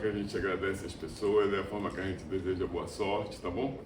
que a gente agradece as pessoas, é a forma que a gente deseja boa sorte, tá bom?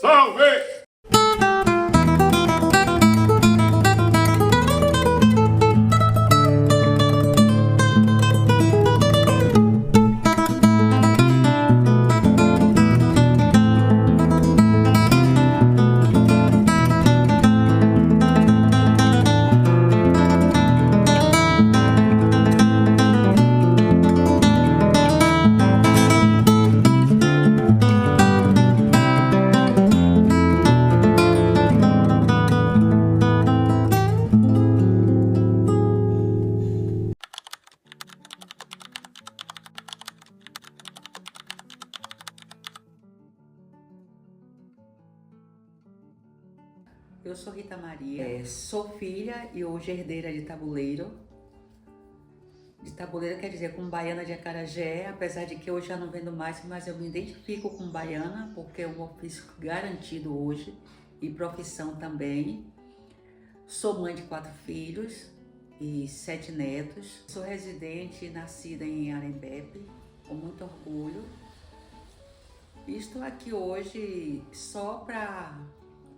Salve! Eu sou Rita Maria, sou filha e hoje herdeira de tabuleiro. De tabuleiro quer dizer com baiana de acarajé, apesar de que hoje já não vendo mais, mas eu me identifico com baiana porque é um ofício garantido hoje e profissão também. Sou mãe de 4 filhos e 7 netos. Sou residente e nascida em Arembepe, com muito orgulho. E estou aqui hoje só para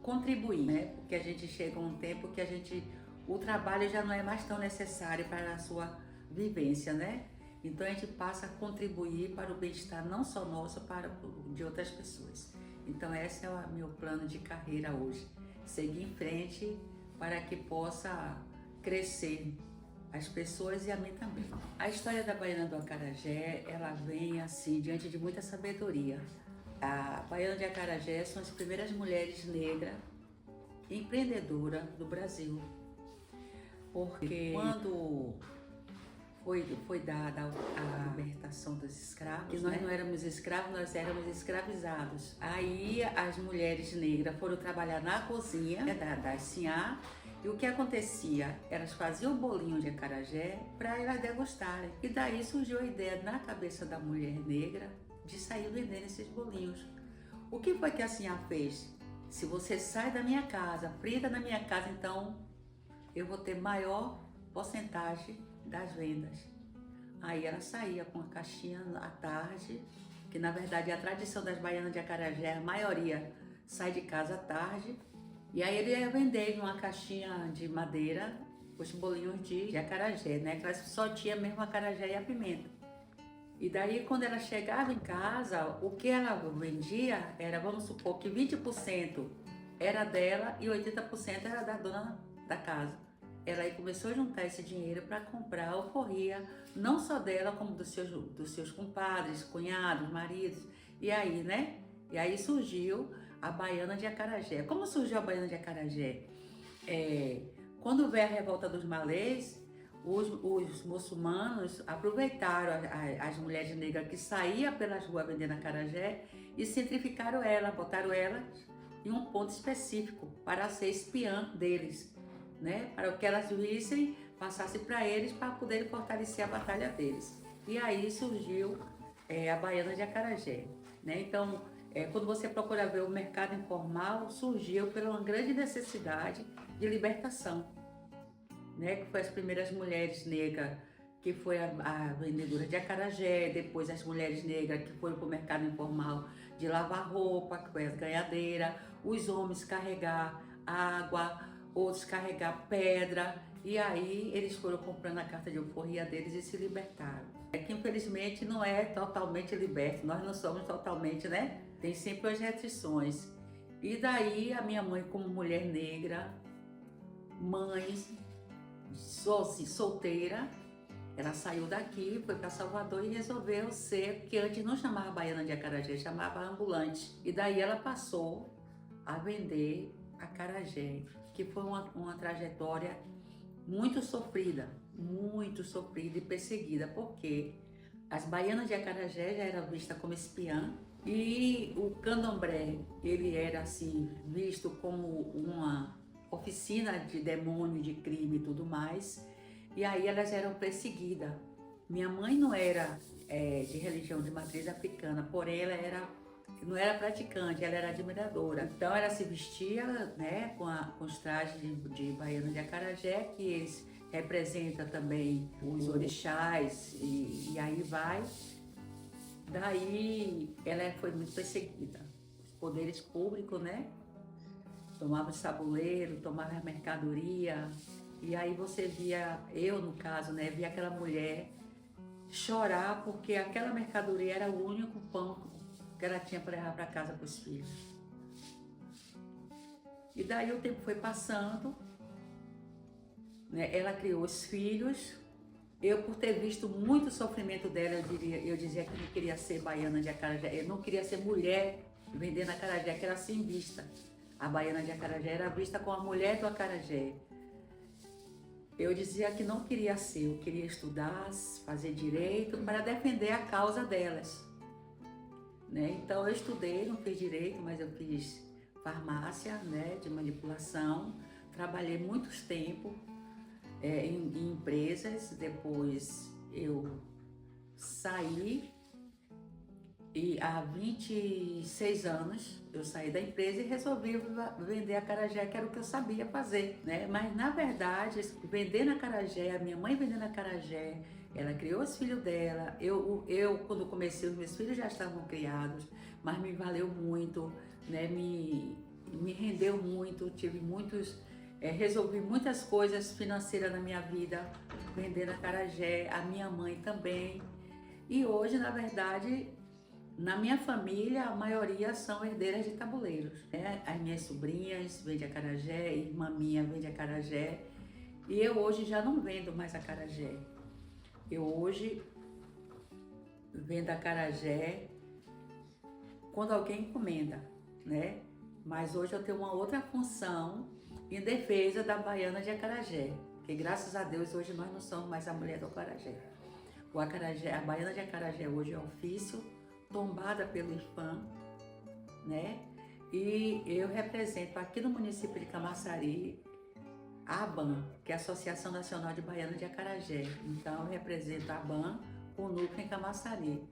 contribuir, né? Porque a gente chega a um tempo que o trabalho já não é mais tão necessário para a sua vivência, né? Então a gente passa a contribuir para o bem-estar não só nosso, para de outras pessoas. Então esse é o meu plano de carreira hoje, seguir em frente para que possa crescer as pessoas e a mim também. A história da Baiana do Acarajé, ela vem assim diante de muita sabedoria. A Baiana de Acarajé são as primeiras mulheres negras empreendedoras do Brasil, porque quando foi dada a libertação dos escravos, e nós não éramos escravos, nós éramos escravizados. Aí as mulheres negras foram trabalhar na cozinha da Sinhá, e o que acontecia? Elas faziam bolinho de acarajé para elas degustarem. E daí surgiu a ideia na cabeça da mulher negra de sair vendendo esses bolinhos. O que foi que a Sinhá fez? Se você sai da minha casa, frita na minha casa, então eu vou ter maior porcentagem das vendas. Aí ela saía com a caixinha à tarde, que na verdade é a tradição das baianas de acarajé, a maioria sai de casa à tarde, e aí ele ia vender em uma caixinha de madeira os bolinhos de acarajé, né? Que ela só tinha mesmo a acarajé e a pimenta. E daí quando ela chegava em casa, o que ela vendia era, vamos supor que 20% era dela e 80% era da dona da casa. Ela aí começou a juntar esse dinheiro para comprar alforria, não só dela, como dos seus compadres, cunhados, maridos. E aí, né? E aí surgiu a Baiana de Acarajé. Como surgiu a Baiana de Acarajé? Quando veio a revolta dos malês, os muçulmanos aproveitaram as mulheres negras que saíam pelas ruas vendendo acarajé e centrificaram ela, botaram ela em um ponto específico para ser espiã deles, né? Para que elas vissem, passassem para eles para poderem fortalecer a batalha deles. E aí surgiu a Baiana de Acarajé, né? Então, quando você procura ver o mercado informal, surgiu pela uma grande necessidade de libertação, né? Que foi as primeiras mulheres negras, que foi a vendedora de acarajé, depois as mulheres negras que foram para o mercado informal de lavar roupa, que foi as ganhadeiras, os homens carregar água, outros carregar pedra, e aí eles foram comprando a carta de alforria deles e se libertaram. É que infelizmente não é totalmente liberto, nós não somos totalmente, né? Tem sempre as restrições. E daí a minha mãe, como mulher negra, mãe, solteira, Ela saiu daqui, foi para Salvador e resolveu ser, que antes não chamava baiana de acarajé, chamava ambulante. E daí ela passou a vender acarajé, que foi uma trajetória muito sofrida e perseguida, porque as baianas de acarajé já eram vistas como espiã e o candomblé, ele era assim visto como uma oficina de demônio, de crime e tudo mais. E aí elas eram perseguidas. Minha mãe não era de religião de matriz africana, porém ela não era praticante, ela era admiradora. Então ela se vestia, né, com os trajes de baiana de acarajé, que eles representam também os orixás, e aí vai. Daí ela foi muito perseguida. Os poderes públicos, né, tomavam os tabuleiros, tomavam a mercadoria. E aí você via, eu no caso, né, via aquela mulher chorar porque aquela mercadoria era o único pão que ela tinha para levar para casa para os filhos. E daí o tempo foi passando, né, ela criou os filhos. Eu, por ter visto muito sofrimento dela, eu dizia que não queria ser baiana de acarajé, eu não queria ser mulher vendendo acarajé, que era assim vista. A baiana de acarajé era vista como a mulher do acarajé. Eu dizia que não queria ser, eu queria estudar, fazer direito para defender a causa delas. Né? Então eu estudei, não fiz direito, mas eu fiz farmácia, né, de manipulação. Trabalhei muitos tempos em empresas, depois eu saí e há 26 anos eu saí da empresa e resolvi vender acarajé, que era o que eu sabia fazer, né? Mas na verdade, vendendo acarajé, a minha mãe vendendo acarajé, ela criou os filhos dela, eu quando comecei, os meus filhos já estavam criados, mas me valeu muito, né? Me rendeu muito, tive muitos, resolvi muitas coisas financeiras na minha vida, vendendo acarajé, a minha mãe também. E hoje, na verdade, na minha família, a maioria são herdeiras de tabuleiros, né? As minhas sobrinhas vendem acarajé, irmã minha vende acarajé. E eu hoje já não vendo mais acarajé. Eu hoje vendo acarajé quando alguém encomenda, né? Mas hoje eu tenho uma outra função em defesa da baiana de acarajé. Que graças a Deus hoje nós não somos mais a mulher do acarajé. O acarajé, a baiana de acarajé hoje é ofício, tombada pelo IFAM, né? E eu represento aqui no município de Camaçari a ABAN, que é a Associação Nacional de Baiana de Acarajé. Então eu represento a ABAN, o núcleo em Camaçari,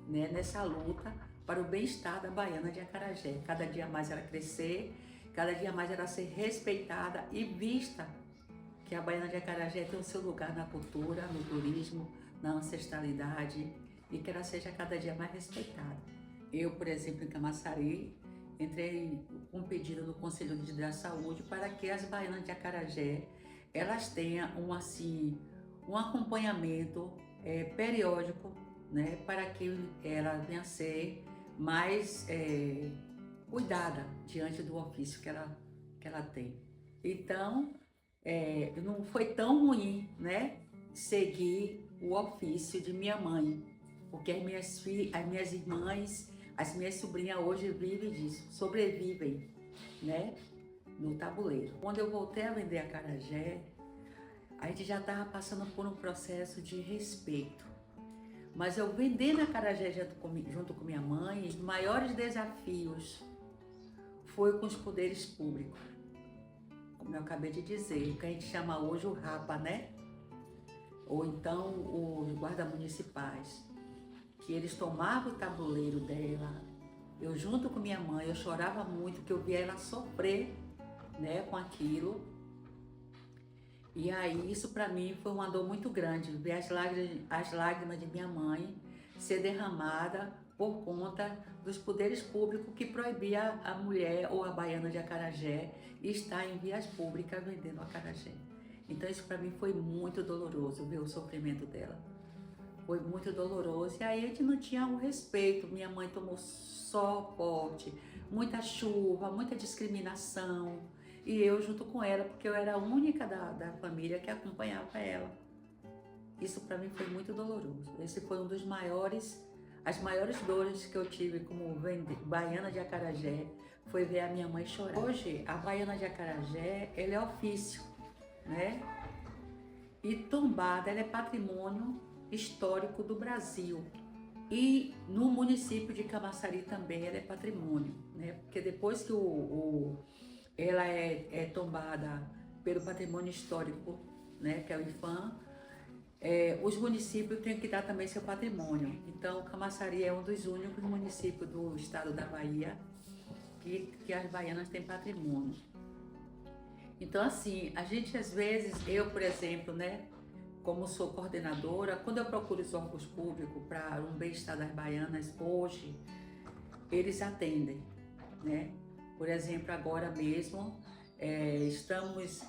né? Nessa luta para o bem-estar da baiana de acarajé. Cada dia mais ela crescer, cada dia mais ela ser respeitada e vista, que a baiana de acarajé tem o seu lugar na cultura, no turismo, na ancestralidade, e que ela seja cada dia mais respeitada. Eu, por exemplo, em Camaçari, entrei com um pedido no Conselho da Saúde para que as baianas de acarajé elas tenham um acompanhamento periódico, né, para que ela venha a ser mais cuidada diante do ofício que ela tem. Então, não foi tão ruim, né, seguir o ofício de minha mãe, porque as minhas irmãs, as minhas sobrinhas hoje vivem disso, sobrevivem, né, no tabuleiro. Quando eu voltei a vender acarajé, a gente já estava passando por um processo de respeito. Mas eu vendendo acarajé junto com minha mãe, os maiores desafios foi com os poderes públicos. Como eu acabei de dizer, o que a gente chama hoje o RAPA, né? Ou então os guardas municipais, que eles tomavam o tabuleiro dela. Eu junto com minha mãe, eu chorava muito, porque eu via ela sofrer, né, com aquilo. E aí isso para mim foi uma dor muito grande, ver as lágrimas de minha mãe ser derramada por conta dos poderes públicos que proibia a mulher ou a baiana de acarajé estar em vias públicas vendendo acarajé. Então isso para mim foi muito doloroso, ver o sofrimento dela. Foi muito doloroso e aí a gente não tinha o respeito. Minha mãe tomou sol forte, muita chuva, muita discriminação. E eu junto com ela, porque eu era a única da família que acompanhava ela. isso para mim foi muito doloroso. Esse foi um dos maiores, as maiores dores que eu tive como baiana de acarajé, foi ver a minha mãe chorar. Hoje, a baiana de acarajé, ele é ofício, né? E tombada, ela é patrimônio histórico do Brasil. E no município de Camaçari também ela é patrimônio, né? Porque depois que ela é tombada pelo patrimônio histórico, né, que é o IPHAN, os municípios têm que dar também seu patrimônio. Então, Camaçari é um dos únicos municípios do estado da Bahia que as baianas têm patrimônio. Então, assim, a gente às vezes, eu, por exemplo, né, como sou coordenadora, quando eu procuro os órgãos públicos para um bem-estar das baianas, hoje, eles atendem, né? Por exemplo, agora mesmo, estamos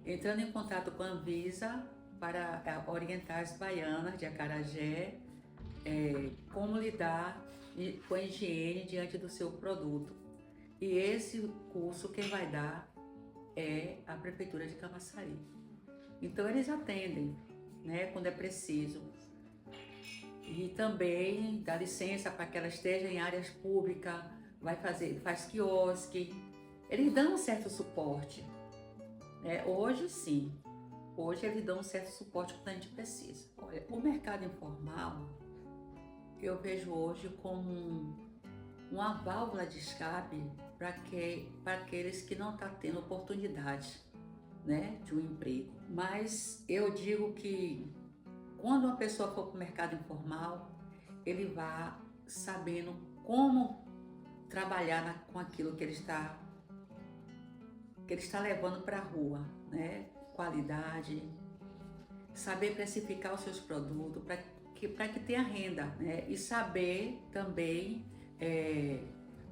entrando em contato com a Anvisa para orientar as baianas de acarajé como lidar com a higiene diante do seu produto. E esse curso quem vai dar é a Prefeitura de Camaçari. Então eles atendem, né, quando é preciso. E também dá licença para que ela esteja em áreas públicas, faz quiosque. Eles dão um certo suporte. Hoje sim, hoje eles dão um certo suporte quando a gente precisa. Olha, o mercado informal eu vejo hoje como uma válvula de escape para aqueles que não estão tendo oportunidade, né, de um emprego. Mas eu digo que quando uma pessoa for para o mercado informal, ele vai sabendo como trabalhar com aquilo que ele está levando para a rua, né? Qualidade, saber precificar os seus produtos para que tenha renda, né? E saber também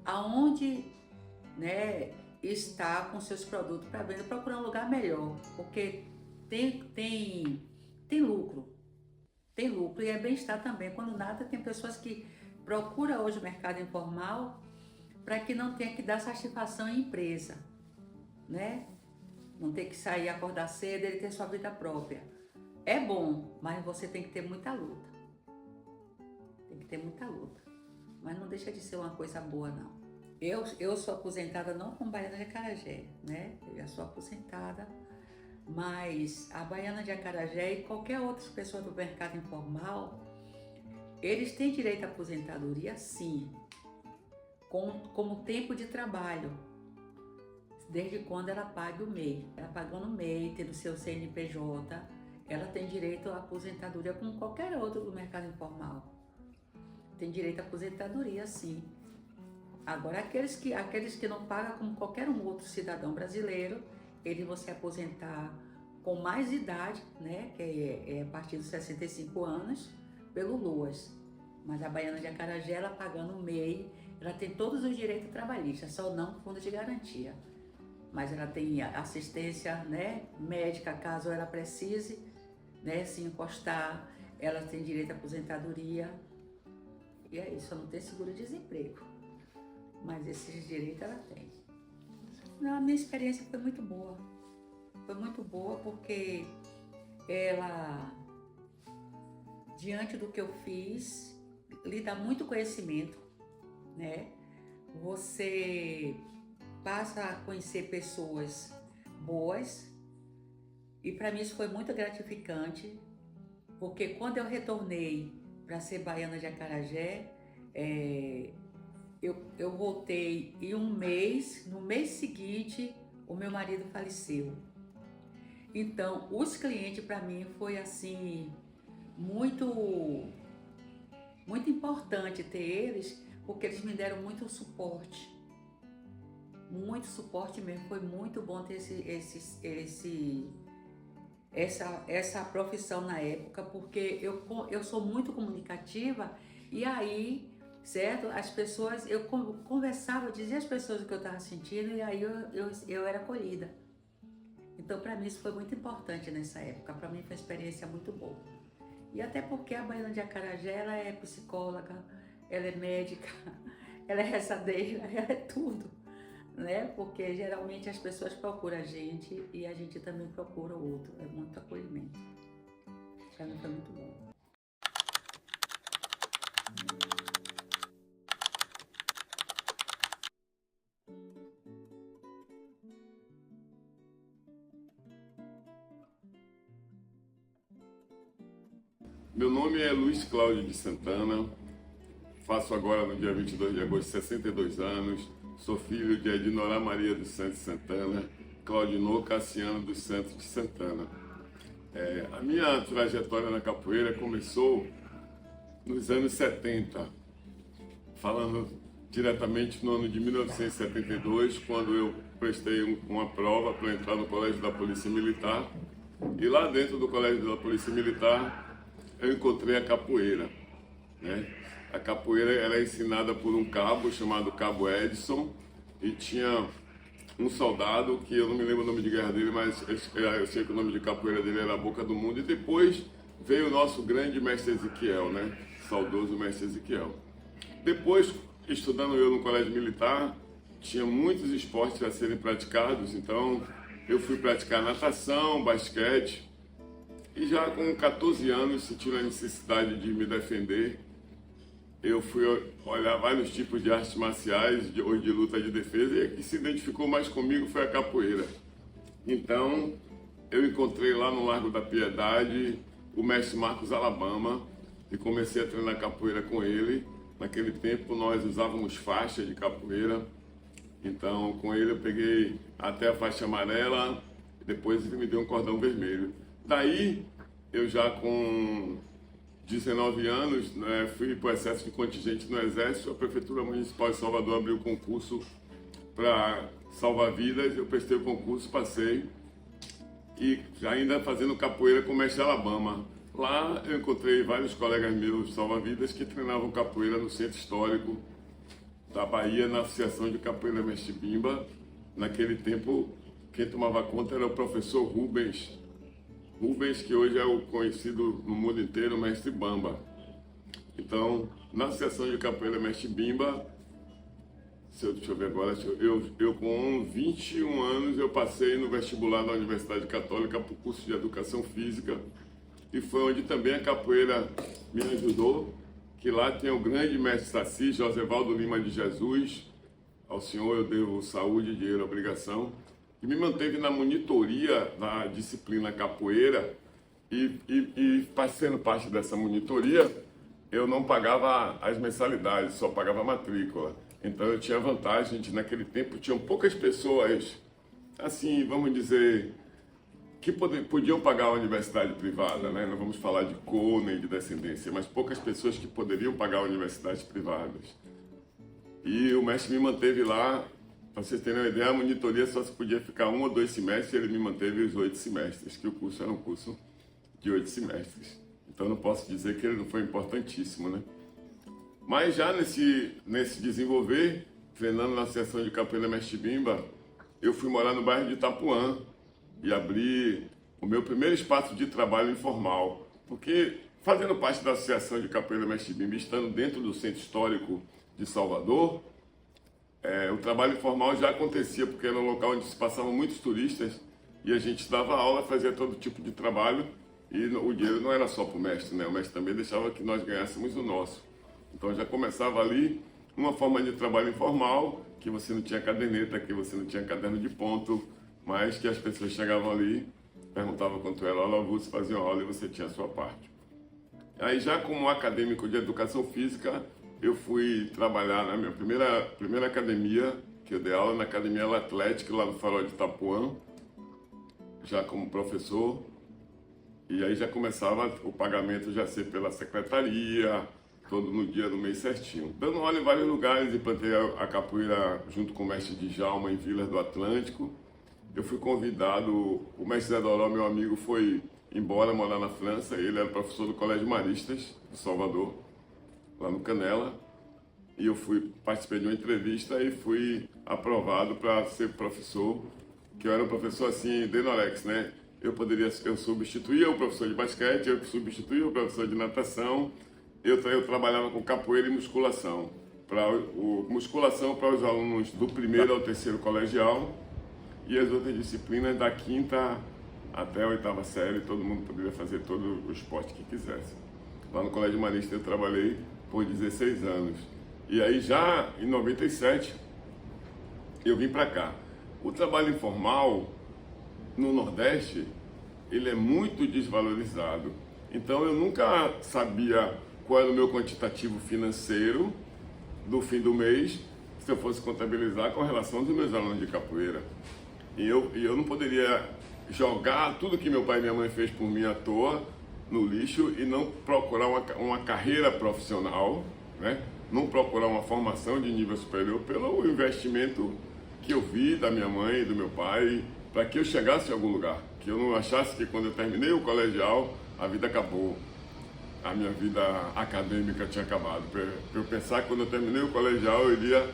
aonde, né, está com seus produtos para venda, procurar um lugar melhor, porque tem lucro, e é bem-estar também. Quando nada, tem pessoas que procuram hoje o mercado informal para que não tenha que dar satisfação em empresa, né? Não ter que sair, acordar cedo, ele ter sua vida própria. É bom, mas você tem que ter muita luta. Tem que ter muita luta. Mas não deixa de ser uma coisa boa, não. Eu sou aposentada não com baiana de acarajé, né? Eu já sou aposentada, mas a baiana de acarajé e qualquer outra pessoa do mercado informal, eles têm direito à aposentadoria, sim, como tempo de trabalho, desde quando ela pague o MEI. Ela pagou no MEI, tendo seu CNPJ, ela tem direito à aposentadoria como qualquer outro do mercado informal. Tem direito à aposentadoria, sim. Agora, aqueles que não pagam como qualquer um outro cidadão brasileiro, eles vão se aposentar com mais idade, né, que é a partir dos 65 anos, pelo LOAS. Mas a baiana de acarajé, ela pagando o MEI, ela tem todos os direitos trabalhistas, só não fundo de garantia. Mas ela tem assistência, né, médica, caso ela precise, né, se encostar, ela tem direito à aposentadoria. E é isso, não tem seguro-desemprego. Mas esses direitos ela tem. A minha experiência foi muito boa. Foi muito boa porque ela, diante do que eu fiz, lhe dá muito conhecimento, né? Você passa a conhecer pessoas boas e para mim isso foi muito gratificante, porque quando eu retornei para ser baiana de acarajé, eu voltei e no mês seguinte, o meu marido faleceu. Então, os clientes para mim foi assim, muito importante ter eles, porque eles me deram muito suporte mesmo. Foi muito bom ter essa profissão na época, porque eu sou muito comunicativa e aí, certo? As pessoas, eu conversava, dizia às pessoas o que eu estava sentindo e aí eu era acolhida. Então, para mim, isso foi muito importante nessa época. Para mim, foi uma experiência muito boa. E até porque a baiana de acarajé, ela é psicóloga, ela é médica, ela é rezadeira, ela é tudo, né? Porque geralmente as pessoas procuram a gente e a gente também procura o outro. É muito acolhimento. Para mim foi muito bom. Meu nome é Luiz Cláudio de Santana, faço agora no dia 22 de agosto 62 anos, sou filho de Ednorá Maria dos Santos de Santana, Claudinô Cassiano dos Santos de Santana. A minha trajetória na capoeira começou nos anos 70, falando diretamente no ano de 1972, quando eu prestei uma prova para entrar no Colégio da Polícia Militar, e lá dentro do Colégio da Polícia Militar eu encontrei a capoeira, né? A capoeira era ensinada por um cabo chamado Cabo Edson, e tinha um soldado que eu não me lembro o nome de guerra dele, mas eu sei que o nome de capoeira dele era a Boca do Mundo. E depois veio o nosso grande mestre Ezequiel, né? Saudoso mestre Ezequiel. Depois, estudando eu no colégio militar, tinha muitos esportes a serem praticados, então eu fui praticar natação, basquete. E já com 14 anos, sentindo a necessidade de me defender, eu fui olhar vários tipos de artes marciais, de luta de defesa, e a que se identificou mais comigo foi a capoeira. Então, eu encontrei lá no Largo da Piedade o mestre Marcos Alabama e comecei a treinar capoeira com ele. Naquele tempo, nós usávamos faixa de capoeira, então com ele eu peguei até a faixa amarela, depois ele me deu um cordão vermelho. Daí, eu já com 19 anos, né, fui para o excesso de contingente no Exército. A Prefeitura Municipal de Salvador abriu concurso para salvar vidas. Eu prestei o concurso, passei, e ainda fazendo capoeira com o mestre Alabama. Lá eu encontrei vários colegas meus salva-vidas que treinavam capoeira no Centro Histórico da Bahia, na Associação de Capoeira Mestre Bimba. Naquele tempo, quem tomava conta era o professor Rubens, que hoje é o conhecido no mundo inteiro Mestre Bamba. Então, na Associação de Capoeira Mestre Bimba, deixa eu ver agora, eu com 21 anos eu passei no vestibular da Universidade Católica para o curso de Educação Física, e foi onde também a capoeira me ajudou, que lá tem o grande mestre Saci, Josevaldo Lima de Jesus. Ao senhor eu devo saúde, dinheiro, obrigação, que me manteve na monitoria da disciplina capoeira, e sendo parte dessa monitoria, eu não pagava as mensalidades, só pagava a matrícula. Então eu tinha vantagem de, naquele tempo, tinham poucas pessoas, assim, vamos dizer, que podiam pagar a universidade privada, né? Não vamos falar de cor nem de descendência, mas poucas pessoas que poderiam pagar universidades privadas. E o mestre me manteve lá. Para vocês terem uma ideia, a monitoria só se podia ficar 1 ou 2 semestres, e ele me manteve os 8 semestres, que o curso era um curso de 8 semestres. Então não posso dizer que ele não foi importantíssimo, né? Mas já nesse desenvolver, treinando na Associação de Capoeira Mestre Bimba, eu fui morar no bairro de Itapuã e abri o meu primeiro espaço de trabalho informal. Porque fazendo parte da Associação de Capoeira Mestre Bimba, estando dentro do Centro Histórico de Salvador, o trabalho informal já acontecia, porque era um local onde se passavam muitos turistas e a gente dava aula, fazia todo tipo de trabalho, e o dinheiro não era só para o mestre, né? O mestre também deixava que nós ganhássemos o nosso. Então já começava ali uma forma de trabalho informal, que você não tinha caderneta, que você não tinha caderno de ponto, mas que as pessoas chegavam ali, perguntavam quanto era a aula, você fazia uma aula e você tinha a sua parte. Aí já como acadêmico de educação física, eu fui trabalhar na minha primeira academia, que eu dei aula na Academia Atlética, lá no Farol de Itapuã, já como professor. E aí já começava o pagamento já ser pela secretaria, todo no dia do mês certinho. Dando aula em vários lugares, implantei a capoeira junto com o mestre Djalma em Vilas do Atlântico. Eu fui convidado, o mestre Zé Doró, meu amigo, foi embora morar na França, ele era professor do Colégio Maristas, de Salvador, lá no Canela, e eu participei de uma entrevista e fui aprovado para ser professor, que eu era um professor assim, Denorex, né? Eu substituía o professor de basquete, eu substituía o professor de natação, eu trabalhava com capoeira e musculação. Musculação para os alunos do primeiro ao terceiro colegial, e as outras disciplinas da quinta até a 8ª série, todo mundo poderia fazer todo o esporte que quisesse. Lá no Colégio Marista eu trabalhei por 16 anos. E aí já em 97 eu vim para cá. O trabalho informal no Nordeste, ele é muito desvalorizado. Então eu nunca sabia qual era o meu quantitativo financeiro do fim do mês, se eu fosse contabilizar com relação dos meus alunos de capoeira. E eu não poderia jogar tudo que meu pai e minha mãe fez por mim à toa no lixo e não procurar uma carreira profissional, né? Não procurar uma formação de nível superior pelo investimento que eu vi da minha mãe e do meu pai, para que eu chegasse em algum lugar. Que eu não achasse que quando eu terminei o colegial, a vida acabou. A minha vida acadêmica tinha acabado. Para eu pensar que quando eu terminei o colegial, eu iria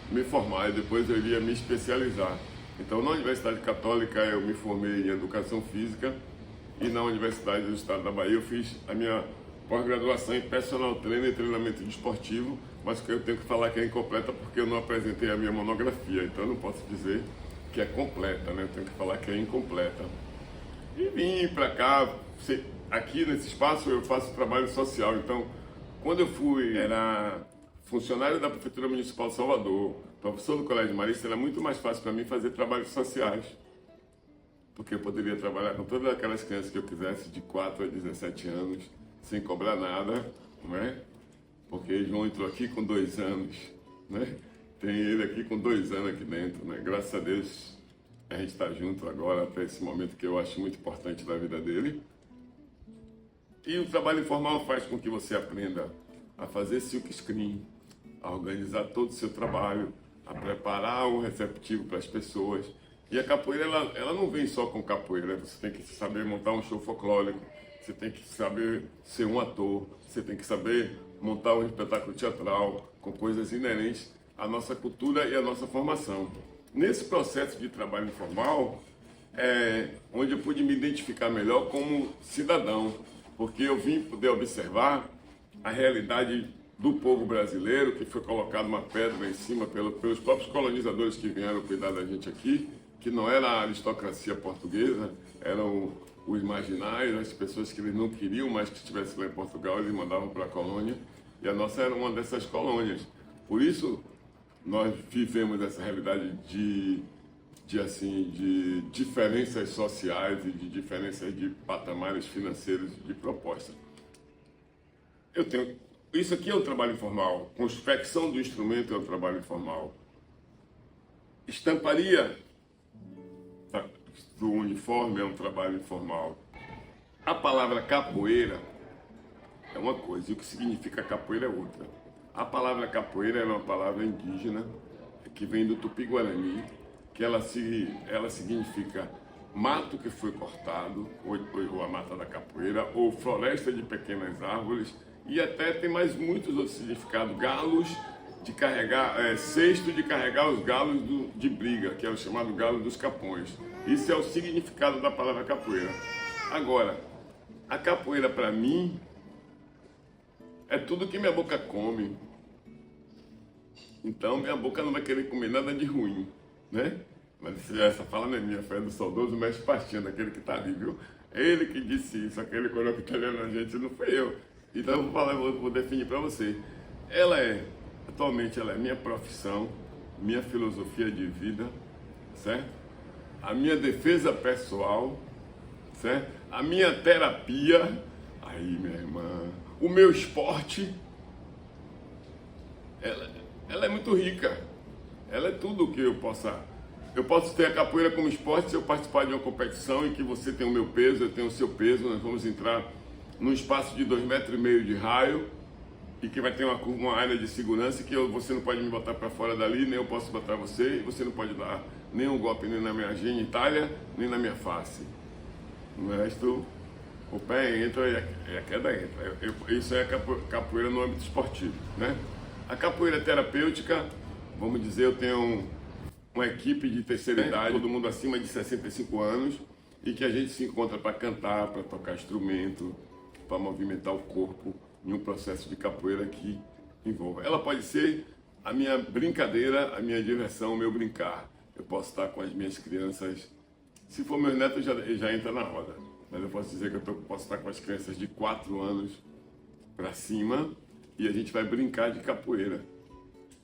me formar e depois eu iria me especializar. Então, na Universidade Católica, eu me formei em Educação Física e na Universidade do Estado da Bahia eu fiz a minha pós-graduação em Personal Trainer e Treinamento Desportivo, mas que eu tenho que falar que é incompleta porque eu não apresentei a minha monografia, então eu não posso dizer que é completa, né? Eu tenho que falar que é incompleta. E vim para cá, aqui nesse espaço eu faço trabalho social, então quando eu fui, era funcionário da Prefeitura Municipal de Salvador, professor do Colégio Marista, era muito mais fácil para mim fazer trabalhos sociais, porque eu poderia trabalhar com todas aquelas crianças que eu quisesse, de 4 a 17 anos, sem cobrar nada, não é? Porque João entrou aqui com 2 anos, né? Tem ele aqui com 2 anos aqui dentro, né? Graças a Deus a gente está junto agora para esse momento que eu acho muito importante da vida dele. E o trabalho informal faz com que você aprenda a fazer silk screen, a organizar todo o seu trabalho, a preparar o receptivo para as pessoas. E a capoeira, ela não vem só com capoeira, você tem que saber montar um show folclórico, você tem que saber ser um ator, você tem que saber montar um espetáculo teatral com coisas inerentes à nossa cultura e à nossa formação. Nesse processo de trabalho informal, onde eu pude me identificar melhor como cidadão, porque eu vim poder observar a realidade do povo brasileiro, que foi colocado uma pedra em cima pelos próprios colonizadores que vieram cuidar da gente aqui, que não era a aristocracia portuguesa, eram os marginais, as pessoas que eles não queriam mais que estivesse lá em Portugal, eles mandavam para a colônia, e a nossa era uma dessas colônias. Por isso, nós vivemos essa realidade de diferenças sociais e de diferenças de patamares financeiros de proposta. Isso aqui é um trabalho informal, confecção do instrumento é um trabalho informal. Estamparia do uniforme é um trabalho informal. A palavra capoeira é uma coisa e o que significa capoeira é outra. A palavra capoeira é uma palavra indígena que vem do Tupi-Guarani, que ela significa mato que foi cortado, ou a mata da capoeira, ou floresta de pequenas árvores, e até tem mais muitos outros significados. Galos de carregar, cesto de carregar os galos de briga, que é o chamado galo dos capões. Isso é o significado da palavra capoeira. Agora, a capoeira para mim é tudo que minha boca come. Então minha boca não vai querer comer nada de ruim, né? Mas essa fala não é minha, foi do saudoso mestre Pastinha, daquele que está ali, viu? Ele que disse isso, aquele coroa que está olhando a gente, não foi eu. Então eu vou definir para você. Atualmente ela é minha profissão, minha filosofia de vida, certo? A minha defesa pessoal, certo? A minha terapia, aí minha irmã, o meu esporte, ela é muito rica. Ela é tudo o que eu posso ter a capoeira como esporte se eu participar de uma competição em que você tem o meu peso, eu tenho o seu peso, nós vamos entrar num espaço de 2,5 metros de raio e que vai ter uma área de segurança que você não pode me botar para fora dali, nem eu posso botar você, e você não pode dar nenhum golpe nem na minha genitália, nem na minha face. No resto, o pé entra e a queda entra. Isso é capoeira no âmbito esportivo, né? A capoeira terapêutica, vamos dizer, eu tenho uma equipe de terceira idade, todo mundo acima de 65 anos, e que a gente se encontra para cantar, para tocar instrumento, para movimentar o corpo em um processo de capoeira que envolva. Ela pode ser a minha brincadeira, a minha diversão, o meu brincar. Eu posso estar com as minhas crianças Se for meus netos, já entra na roda. Mas eu posso dizer que posso estar com as crianças de 4 anos para cima e a gente vai brincar de capoeira.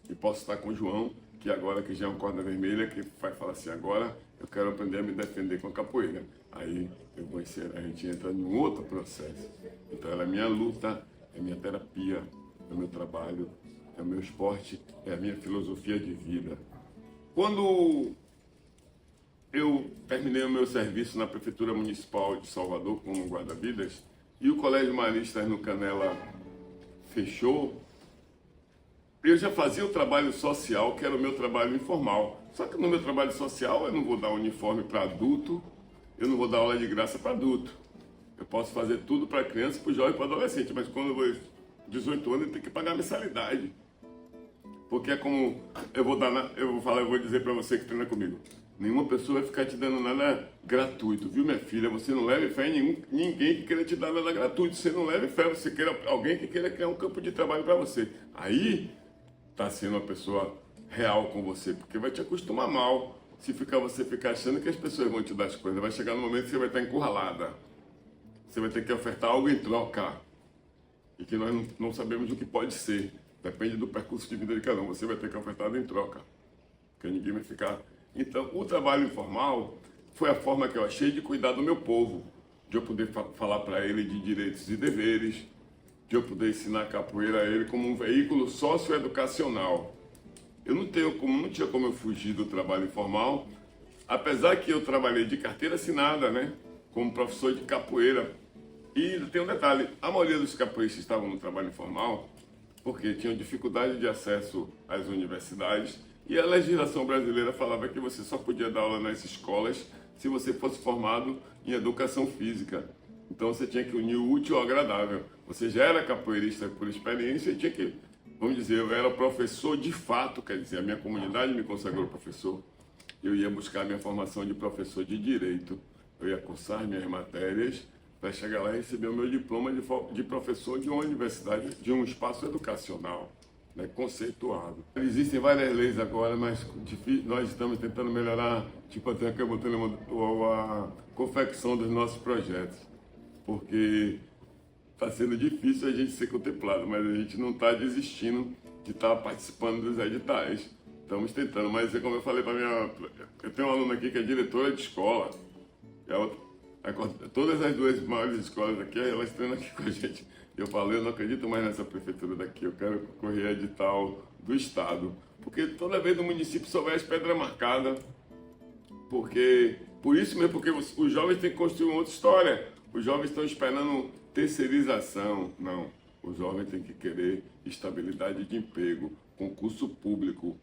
E posso estar com o João, que agora que já é um corda vermelha, que vai falar assim, agora eu quero aprender a me defender com a capoeira. Aí a gente entra em outro processo. Então ela é minha luta, é minha terapia, é o meu trabalho, é o meu esporte, é a minha filosofia de vida. Quando eu terminei o meu serviço na Prefeitura Municipal de Salvador como guarda-vidas e o Colégio Maristas no Canela fechou, eu já fazia o trabalho social, que era o meu trabalho informal. Só que no meu trabalho social eu não vou dar uniforme para adulto, eu não vou dar aula de graça para adulto. Eu posso fazer tudo para criança, para jovem, para adolescente, mas quando eu vou 18 anos eu tenho que pagar mensalidade. Porque é como eu vou dizer para você que treina comigo. Nenhuma pessoa vai ficar te dando nada gratuito, viu, minha filha? Você não leve fé em ninguém que queira te dar nada gratuito. Você não leve fé, você queira alguém que queira criar um campo de trabalho para você. Aí está sendo uma pessoa real com você, porque vai te acostumar mal se você ficar achando que as pessoas vão te dar as coisas. Vai chegar no momento que você vai estar encurralada. Você vai ter que ofertar algo em troca. E que nós não sabemos o que pode ser. Depende do percurso de vida de cada um. Você vai ter que ofertar em troca. Porque ninguém vai ficar... Então, o trabalho informal foi a forma que eu achei de cuidar do meu povo. De eu poder falar para ele de direitos e deveres. De eu poder ensinar a capoeira a ele como um veículo socioeducacional. Eu não tinha como eu fugir do trabalho informal. Apesar que eu trabalhei de carteira assinada, né? Como professor de capoeira. E tem um detalhe, a maioria dos capoeiristas estavam no trabalho informal porque tinham dificuldade de acesso às universidades e a legislação brasileira falava que você só podia dar aula nas escolas se você fosse formado em educação física. Então você tinha que unir o útil ao agradável. Você já era capoeirista por experiência e tinha que, vamos dizer, eu era professor de fato, quer dizer, a minha comunidade me consagrou professor. Eu ia buscar minha formação de professor de direito, eu ia cursar minhas matérias para chegar lá e receber o meu diploma de professor de uma universidade, de um espaço educacional, né, conceituado. Existem várias leis agora, mas nós estamos tentando melhorar, tipo até que eu botei a confecção dos nossos projetos, porque está sendo difícil a gente ser contemplado, mas a gente não está desistindo de estar participando dos editais. Estamos tentando, mas como eu falei para eu tenho uma aluna aqui que é diretora de escola, todas as duas maiores escolas aqui, elas treinam aqui com a gente. Eu falei, eu não acredito mais nessa prefeitura daqui, eu quero correr edital do estado. Porque toda vez no município só vai as pedras marcadas. Por isso mesmo, porque os jovens têm que construir uma outra história. Os jovens estão esperando terceirização. Não, os jovens têm que querer estabilidade de emprego, concurso público.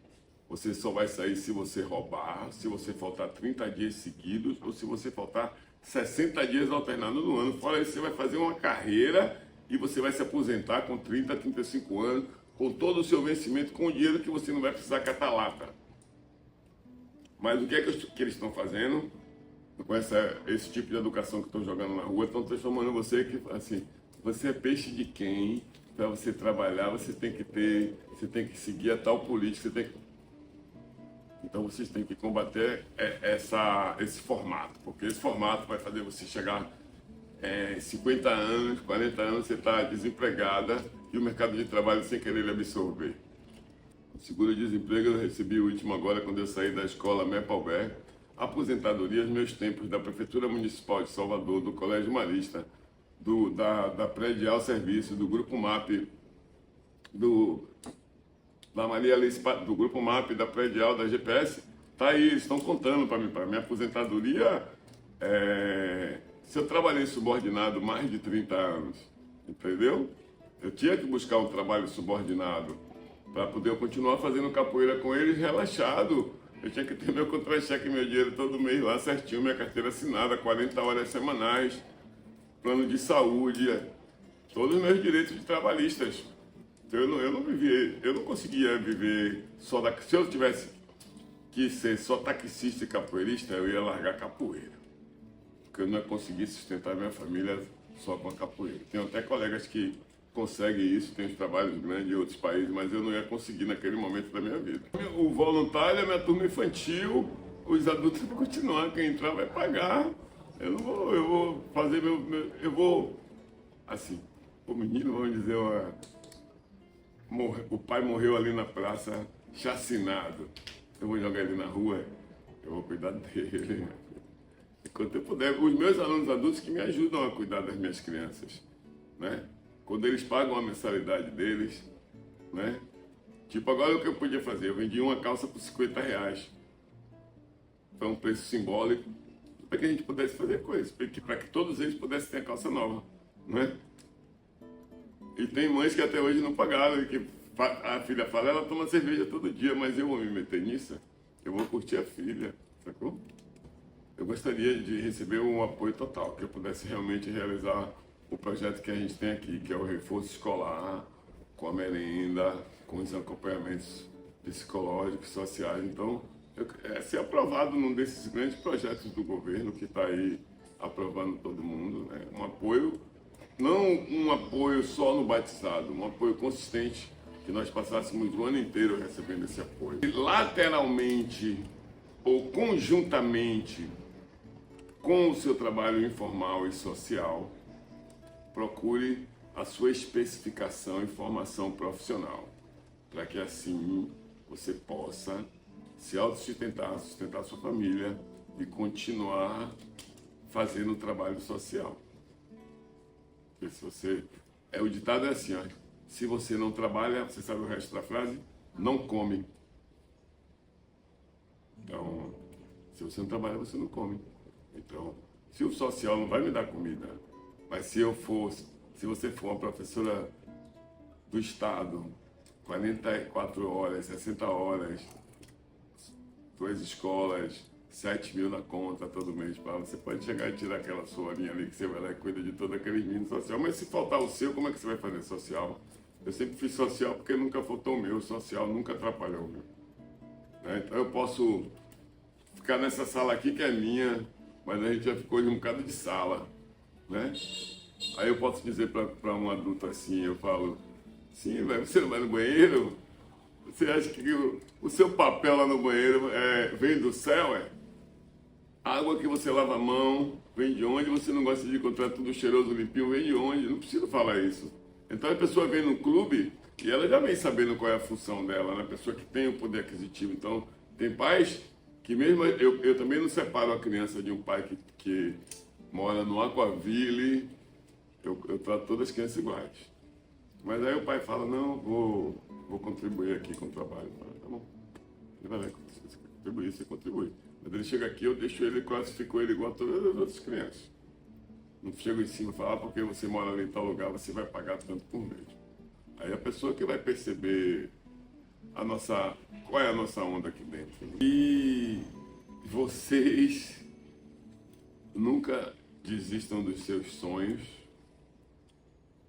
Você só vai sair se você roubar, se você faltar 30 dias seguidos ou se você faltar 60 dias alternados no ano. Fora isso, você vai fazer uma carreira e você vai se aposentar com 30, 35 anos, com todo o seu vencimento, com o dinheiro que você não vai precisar catar lata. Mas o que é que eles estão fazendo? Com esse tipo de educação que estão jogando na rua, estão transformando você que, assim, você é peixe de quem? Para você trabalhar, você tem que seguir a tal política, Então vocês têm que combater esse formato, porque esse formato vai fazer você chegar 50 anos, 40 anos, você está desempregada e o mercado de trabalho sem querer lhe absorver. O seguro-desemprego eu recebi o último agora quando eu saí da escola MEPALBER, aposentadoria aos meus tempos da Prefeitura Municipal de Salvador, do Colégio Marista, da Predial Serviço, do Grupo MAP, da Maria Alice, do Grupo MAP, da Predial, da GPS, tá aí, eles estão contando para mim, para minha aposentadoria, se eu trabalhei subordinado mais de 30 anos, entendeu? Eu tinha que buscar um trabalho subordinado para poder continuar fazendo capoeira com eles relaxado. Eu tinha que ter meu contra-cheque, meu dinheiro todo mês lá certinho, minha carteira assinada, 40 horas semanais, plano de saúde, todos os meus direitos de trabalhistas. Então eu não conseguia viver só se eu tivesse que ser só taxista e capoeirista, eu ia largar a capoeira. Porque eu não ia conseguir sustentar minha família só com a capoeira. Tenho até colegas que conseguem isso, tem uns trabalhos grandes em outros países, mas eu não ia conseguir naquele momento da minha vida. O voluntário é minha turma infantil os adultos vão continuar, quem entrar vai pagar. Eu vou fazer eu vou, assim, o menino, vamos dizer, o pai morreu ali na praça, chacinado. Eu vou jogar ele na rua, eu vou cuidar dele. Enquanto eu puder, os meus alunos adultos que me ajudam a cuidar das minhas crianças, né? Quando eles pagam a mensalidade deles, né? Tipo, agora o que eu podia fazer? Eu vendi uma calça por R$50. Foi um preço simbólico para que a gente pudesse fazer coisas, para que todos eles pudessem ter a calça nova, né? E tem mães que até hoje não pagaram, e que a filha fala, ela toma cerveja todo dia, mas eu vou me meter nisso, eu vou curtir a filha, sacou? Eu gostaria de receber um apoio total, que eu pudesse realmente realizar o projeto que a gente tem aqui, que é o reforço escolar, com a merenda, com os acompanhamentos psicológicos, sociais. Então, ser aprovado num desses grandes projetos do governo que está aí aprovando todo mundo, né? Um apoio, não um apoio só no batizado, um apoio consistente, que nós passássemos o ano inteiro recebendo esse apoio. E lateralmente ou conjuntamente com o seu trabalho informal e social, procure a sua especificação e formação profissional, para que assim você possa se autossustentar, sustentar sua família e continuar fazendo o trabalho social. Porque se você... o ditado é assim, ó, se você não trabalha, você sabe o resto da frase? Não come. Então, se você não trabalha, você não come. Então, se o social não vai me dar comida, mas se você for uma professora do Estado, 44 horas, 60 horas, 2 escolas, 7 mil na conta todo mês, você pode chegar e tirar aquela sua horinha ali que você vai lá e cuida de todos aqueles meninos social. Mas se faltar o seu, como é que você vai fazer social? Eu sempre fiz social porque nunca faltou o meu, social nunca atrapalhou o meu. Né? Então eu posso ficar nessa sala aqui que é minha, mas a gente já ficou em um bocado de sala, né? Aí eu posso dizer para um adulto assim, eu falo, sim, velho, você não vai no banheiro? Você acha que o seu papel lá no banheiro vem do céu, A água que você lava a mão vem de onde? Você não gosta de encontrar tudo cheiroso, limpinho, vem de onde? Não preciso falar isso. Então a pessoa vem no clube e ela já vem sabendo qual é a função dela, né? A pessoa que tem o poder aquisitivo. Então, tem pais que mesmo... Eu também não separo a criança de um pai que mora no Aquaville. Eu trato todas as crianças iguais. Mas aí o pai fala, não, vou contribuir aqui com o trabalho. Tá bom. Ele vai lá, você contribuir, você contribui. Mas ele chega aqui, eu deixo ele, classifico ele igual a todas as outras crianças. Não chego em cima e falo, porque você mora ali em tal lugar, você vai pagar tanto por mês. Aí a pessoa que vai perceber qual é a nossa onda aqui dentro. E vocês nunca desistam dos seus sonhos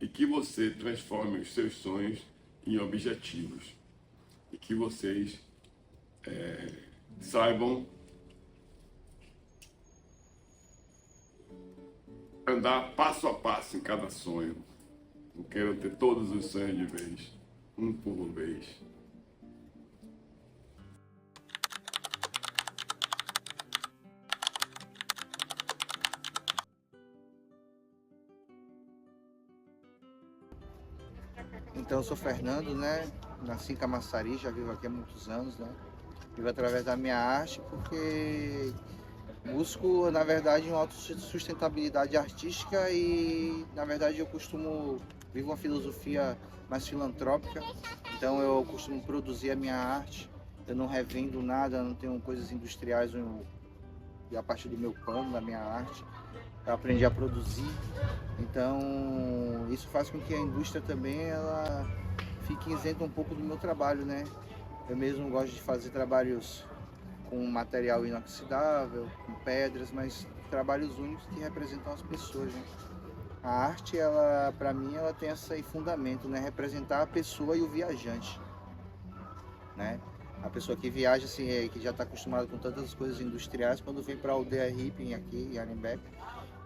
e que você transforme os seus sonhos em objetivos. E que vocês saibam andar passo a passo em cada sonho. Não quero ter todos os sonhos de vez, um por vez. Então, eu sou Fernando, né? Nasci em Camaçari, já vivo aqui há muitos anos, né? Vivo através da minha arte porque busco, na verdade, uma autossustentabilidade artística e, na verdade, vivo uma filosofia mais filantrópica. Então, eu costumo produzir a minha arte. Eu não revendo nada, não tenho coisas industriais a partir do meu pano, da minha arte. Eu aprendi a produzir. Então, isso faz com que a indústria também ela fique isenta um pouco do meu trabalho, né? Eu mesmo gosto de fazer trabalhos com material inoxidável, com pedras, mas trabalhos únicos que representam as pessoas, né? A arte, ela, para mim, ela tem esse fundamento, né? Representar a pessoa e o viajante, né? A pessoa que viaja, assim, que já está acostumada com tantas coisas industriais, quando vem para a aldeia hippie aqui em Arimbeque,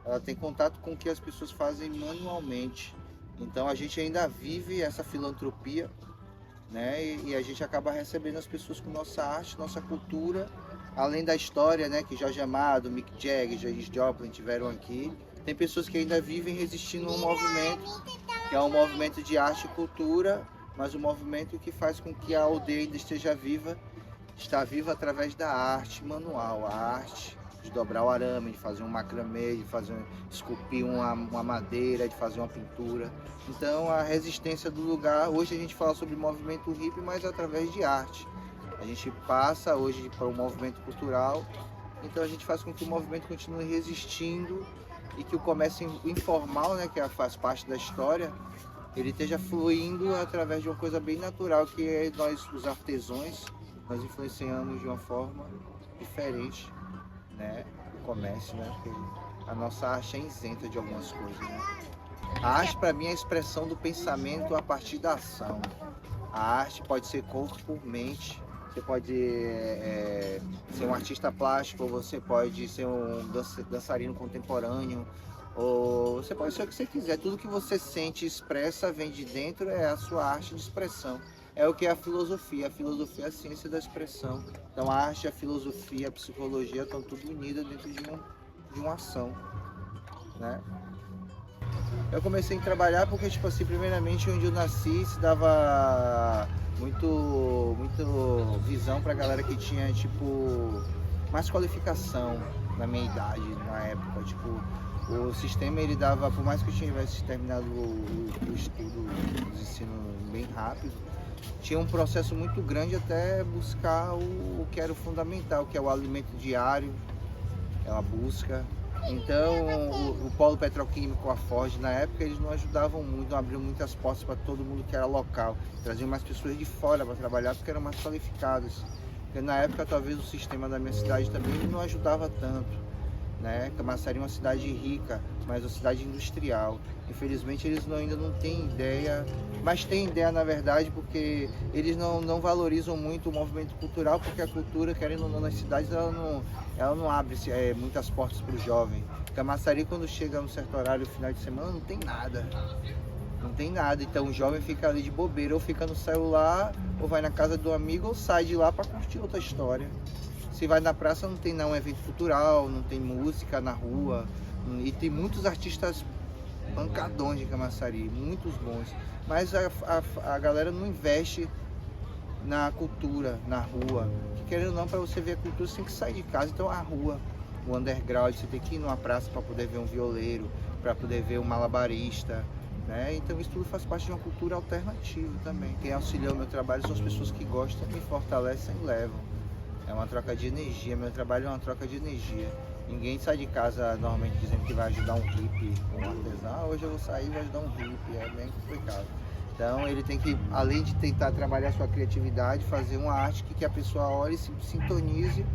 ela tem contato com o que as pessoas fazem manualmente. Então a gente ainda vive essa filantropia, né? E a gente acaba recebendo as pessoas com nossa arte, nossa cultura além da história, né, que Jorge Amado, Mick Jagger, Janis Joplin tiveram aqui, tem pessoas que ainda vivem resistindo a um movimento, que é um movimento de arte e cultura, mas um movimento que faz com que a aldeia ainda esteja viva, está viva através da arte manual, a arte de dobrar o arame, de fazer um macramê, de esculpir uma madeira, de fazer uma pintura. Então a resistência do lugar, hoje a gente fala sobre movimento hippie, mas através de arte. A gente passa hoje para um movimento cultural, então a gente faz com que o movimento continue resistindo e que o comércio informal, né, que faz parte da história, ele esteja fluindo através de uma coisa bem natural, que é nós, os artesãos, nós influenciamos de uma forma diferente, né, o comércio, né, porque a nossa arte é isenta de algumas coisas, né. A arte para mim é a expressão do pensamento a partir da ação. A arte pode ser corpo, mente, você pode ser um artista plástico, ou você pode ser um dançarino contemporâneo, ou você pode ser o que você quiser. Tudo que você sente e expressa vem de dentro, é a sua arte de expressão. É o que é a filosofia. A filosofia é a ciência da expressão. Então a arte, a filosofia, a psicologia estão tudo unidas dentro de uma ação, né? Eu comecei a trabalhar porque, tipo assim, primeiramente onde eu nasci se dava muito visão pra galera que tinha, tipo, mais qualificação na minha idade, na época. Tipo, o sistema, ele dava, por mais que eu tivesse terminado o estudo do ensino bem rápido, tinha um processo muito grande até buscar o que era o fundamental, que é o alimento diário, é uma busca. Então, o polo petroquímico, a Ford, na época, eles não ajudavam muito, não abriam muitas portas para todo mundo que era local. Traziam mais pessoas de fora para trabalhar porque eram mais qualificadas. Porque na época, talvez o sistema da minha cidade também não ajudava tanto, né? Camaçari é uma cidade rica, mas uma cidade industrial. Infelizmente, eles ainda não têm ideia, mas têm ideia, na verdade, porque eles não valorizam muito o movimento cultural, porque a cultura, querendo ou não, nas cidades, ela não abre muitas portas para o jovem. Camaçari, quando chega num certo horário, final de semana, não tem nada. Não tem nada, então o jovem fica ali de bobeira, ou fica no celular, ou vai na casa do amigo, ou sai de lá para curtir outra história. Se vai na praça, não tem um evento cultural, não tem música na rua, e tem muitos artistas pancadões de Camaçari, muitos bons, mas a galera não investe na cultura, na rua, que querendo ou não, para você ver a cultura você tem que sair de casa. Então a rua, o underground, você tem que ir numa praça para poder ver um violeiro, para poder ver um malabarista, né? Então isso tudo faz parte de uma cultura alternativa também. Quem auxilia o meu trabalho são as pessoas que gostam, me fortalecem e levam. É uma troca de energia, meu trabalho é uma troca de energia. Ninguém sai de casa normalmente dizendo que vai ajudar um hippie, um artesão. Hoje eu vou sair e vou ajudar um hippie, é bem complicado. Então ele tem que, além de tentar trabalhar sua criatividade, fazer uma arte que a pessoa olhe, se sintonize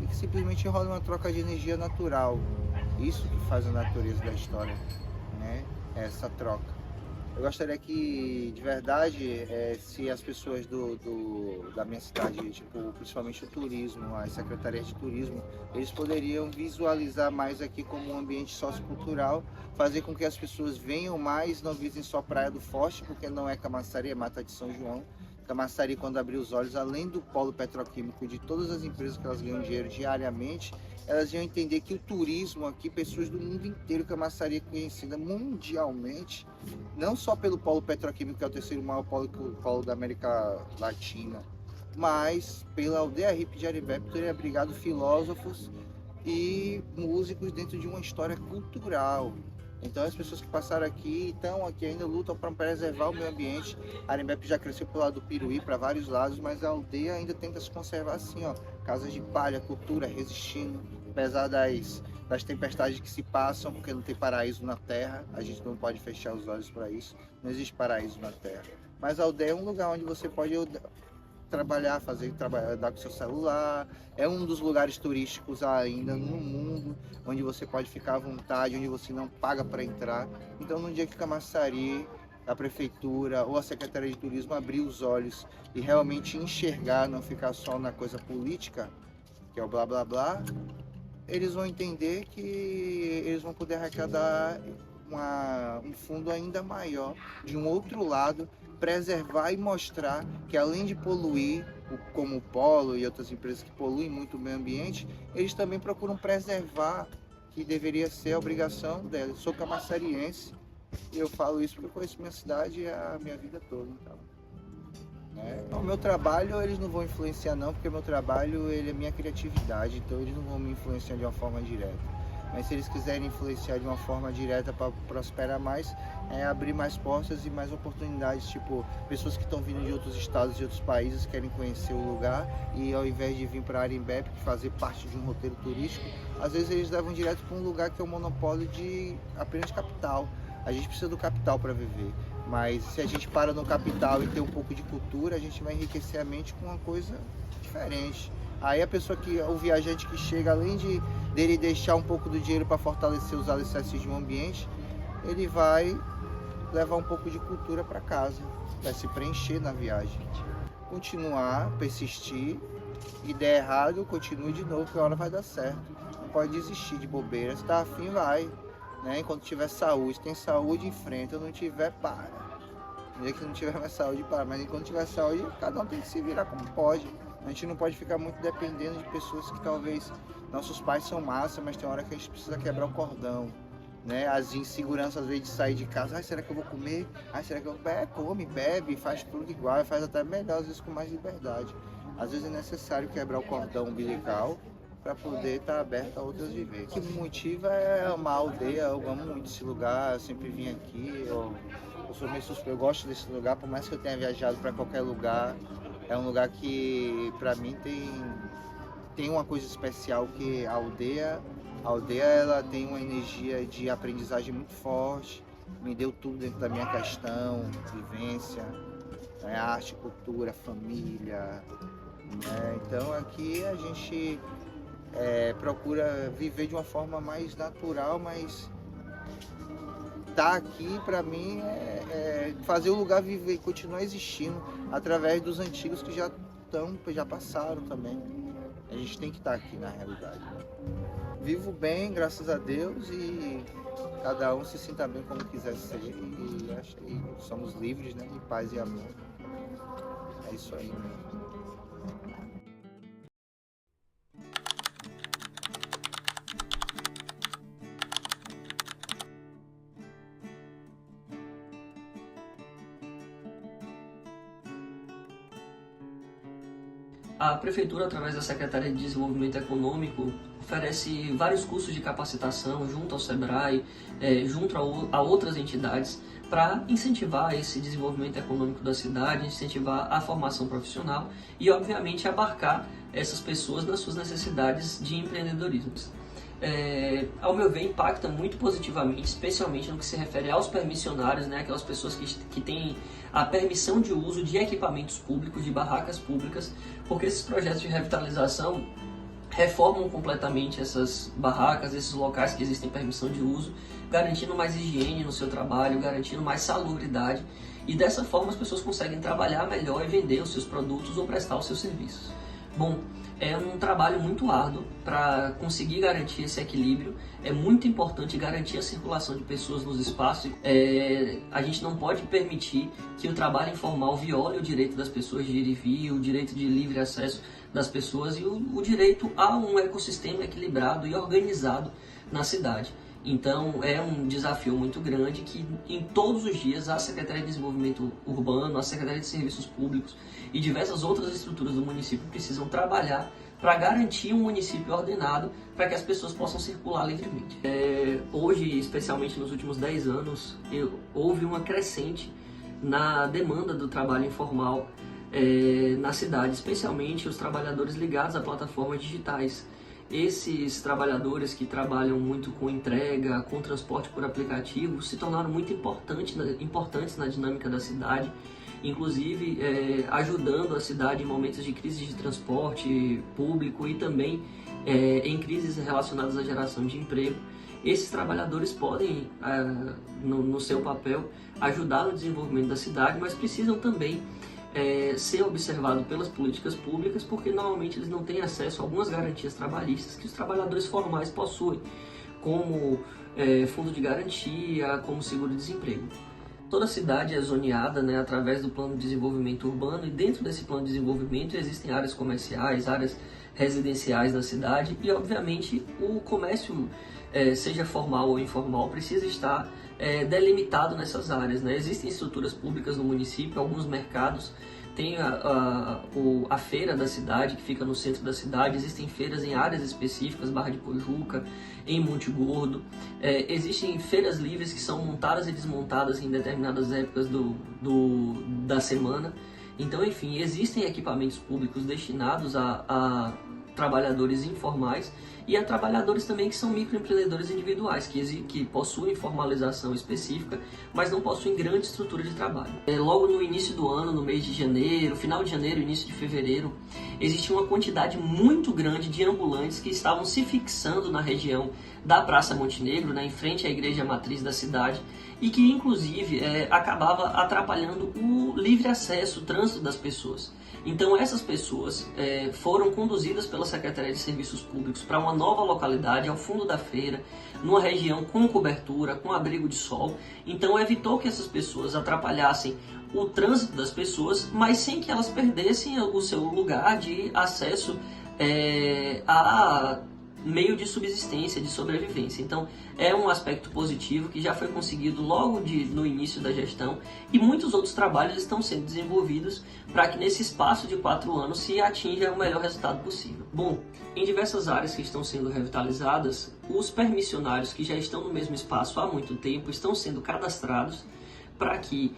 e que simplesmente role uma troca de energia natural. Isso que faz a natureza da história, né? Essa troca. Eu gostaria que, de verdade, se as pessoas da minha cidade, tipo, principalmente o turismo, as secretarias de turismo, eles poderiam visualizar mais aqui como um ambiente sociocultural, fazer com que as pessoas venham mais, não visem só Praia do Forte, porque não é Camaçari, é Mata de São João. Camaçari, quando abrir os olhos, além do polo petroquímico, de todas as empresas que elas ganham dinheiro diariamente, elas iam entender que o turismo aqui, pessoas do mundo inteiro, Camaçari é conhecida mundialmente, não só pelo polo petroquímico, que é o terceiro maior polo da América Latina, mas pela aldeia hippie de Arimbé, por ter abrigado filósofos e músicos dentro de uma história cultural. Então as pessoas que passaram aqui, estão aqui, ainda lutam para preservar o meio ambiente. Arimbé já cresceu pelo lado do Piruí, para vários lados, mas a aldeia ainda tenta se conservar assim, ó. Casas de palha, cultura, resistindo, apesar das tempestades que se passam, porque não tem paraíso na terra. A gente não pode fechar os olhos para isso, não existe paraíso na terra. Mas a aldeia é um lugar onde você pode trabalhar, andar com seu celular. É um dos lugares turísticos ainda no mundo, onde você pode ficar à vontade, onde você não paga para entrar. Então, no dia que Camaçari, a prefeitura ou a Secretaria de Turismo abrir os olhos e realmente enxergar, não ficar só na coisa política, que é o blá blá blá, eles vão entender que eles vão poder arrecadar um fundo ainda maior de um outro lado, preservar e mostrar que além de poluir, como o Polo e outras empresas que poluem muito o meio ambiente, eles também procuram preservar, que deveria ser a obrigação deles. Sou camaçariense e eu falo isso porque eu conheço minha cidade a minha vida toda. Então, o meu trabalho eles não vão influenciar não, porque o meu trabalho ele é minha criatividade, então eles não vão me influenciar de uma forma direta. Mas se eles quiserem influenciar de uma forma direta para prosperar mais, é abrir mais portas e mais oportunidades, tipo, pessoas que estão vindo de outros estados e outros países querem conhecer o lugar e ao invés de vir para Arembepe, fazer parte de um roteiro turístico, às vezes eles levam direto para um lugar que é um monopólio de apenas capital. A gente precisa do capital para viver, mas se a gente para no capital e tem um pouco de cultura, a gente vai enriquecer a mente com uma coisa diferente. Aí a pessoa o viajante que chega, além dele deixar um pouco do dinheiro para fortalecer os alicerces de um ambiente, ele vai levar um pouco de cultura para casa, vai se preencher na viagem. Continuar, persistir, e der errado, continue de novo, que a hora vai dar certo. Não pode desistir de bobeira, se tá afim, vai. Enquanto tiver saúde, se tem saúde, enfrenta, não tiver, para. No dia que não tiver mais saúde, para. Mas enquanto tiver saúde, cada um tem que se virar como pode. A gente não pode ficar muito dependendo de pessoas que talvez nossos pais são massa, mas tem hora que a gente precisa quebrar o cordão, As inseguranças às vezes de sair de casa, será que eu vou comer? Será que eu come, bebe, faz tudo igual, faz até melhor, às vezes com mais liberdade. Às vezes é necessário quebrar o cordão umbilical para poder estar aberto a outras vivências. O que me motiva é amar a aldeia, eu amo muito esse lugar, eu sempre vim aqui, eu sou meio suspeito, eu gosto desse lugar, por mais que eu tenha viajado para qualquer lugar. É um lugar que, para mim, tem uma coisa especial, que a aldeia ela tem uma energia de aprendizagem muito forte, me deu tudo dentro da minha questão, vivência, arte, cultura, família. Então aqui a gente procura viver de uma forma mais natural, mas estar aqui para mim é fazer o lugar viver e continuar existindo através dos antigos que já passaram também. A gente tem que estar aqui na realidade. Vivo bem, graças a Deus, e cada um se sinta bem como quiser ser, e acho que somos livres, de paz e amor. É isso aí mesmo. A Prefeitura, através da Secretaria de Desenvolvimento Econômico, oferece vários cursos de capacitação junto ao SEBRAE, junto a outras entidades, para incentivar esse desenvolvimento econômico da cidade, incentivar a formação profissional e, obviamente, abarcar essas pessoas nas suas necessidades de empreendedorismo. Ao meu ver, impacta muito positivamente, especialmente no que se refere aos permissionários, aquelas pessoas que têm a permissão de uso de equipamentos públicos, de barracas públicas, porque esses projetos de revitalização reformam completamente essas barracas, esses locais que existem permissão de uso, garantindo mais higiene no seu trabalho, garantindo mais salubridade, e dessa forma as pessoas conseguem trabalhar melhor e vender os seus produtos ou prestar os seus serviços. Bom, é um trabalho muito árduo para conseguir garantir esse equilíbrio. É muito importante garantir a circulação de pessoas nos espaços. A gente não pode permitir que o trabalho informal viole o direito das pessoas de ir e vir, o direito de livre acesso das pessoas e o direito a um ecossistema equilibrado e organizado na cidade. Então é um desafio muito grande que em todos os dias a Secretaria de Desenvolvimento Urbano, a Secretaria de Serviços Públicos e diversas outras estruturas do município precisam trabalhar para garantir um município ordenado para que as pessoas possam circular livremente. Hoje, especialmente nos últimos 10 anos, houve uma crescente na demanda do trabalho informal na cidade, especialmente os trabalhadores ligados a plataformas digitais. Esses trabalhadores que trabalham muito com entrega, com transporte por aplicativo, se tornaram muito importantes na dinâmica da cidade, inclusive ajudando a cidade em momentos de crise de transporte público e também em crises relacionadas à geração de emprego. Esses trabalhadores podem, no seu papel, ajudar no desenvolvimento da cidade, mas precisam também ser observado pelas políticas públicas, porque normalmente eles não têm acesso a algumas garantias trabalhistas que os trabalhadores formais possuem, como fundo de garantia, como seguro-desemprego. Toda cidade é zoneada, né, através do plano de desenvolvimento urbano, e dentro desse plano de desenvolvimento existem áreas comerciais, áreas residenciais da cidade, e obviamente o comércio, seja formal ou informal, precisa estar delimitado nessas áreas, né? Existem estruturas públicas no município, alguns mercados. Tem a feira da cidade, que fica no centro da cidade. Existem feiras em áreas específicas, Barra de Pojuca, em Monte Gordo. Existem feiras livres que são montadas e desmontadas em determinadas épocas da semana. Então, enfim, existem equipamentos públicos destinados a trabalhadores informais e a trabalhadores também que são microempreendedores individuais, que possuem formalização específica, mas não possuem grande estrutura de trabalho. Logo no início do ano, no mês de janeiro, final de janeiro, início de fevereiro, existia uma quantidade muito grande de ambulantes que estavam se fixando na região da Praça Montenegro, né, em frente à igreja matriz da cidade, e que inclusive acabava atrapalhando o livre acesso, o trânsito das pessoas. Então essas pessoas foram conduzidas pela Secretaria de Serviços Públicos para uma nova localidade, ao fundo da feira, numa região com cobertura, com abrigo de sol. Então evitou que essas pessoas atrapalhassem o trânsito das pessoas, mas sem que elas perdessem o seu lugar de acesso a meio de subsistência, de sobrevivência. Então é um aspecto positivo que já foi conseguido logo no início da gestão, e muitos outros trabalhos estão sendo desenvolvidos para que nesse espaço de 4 anos se atinja o melhor resultado possível. Bom, em diversas áreas que estão sendo revitalizadas, os permissionários que já estão no mesmo espaço há muito tempo estão sendo cadastrados para que,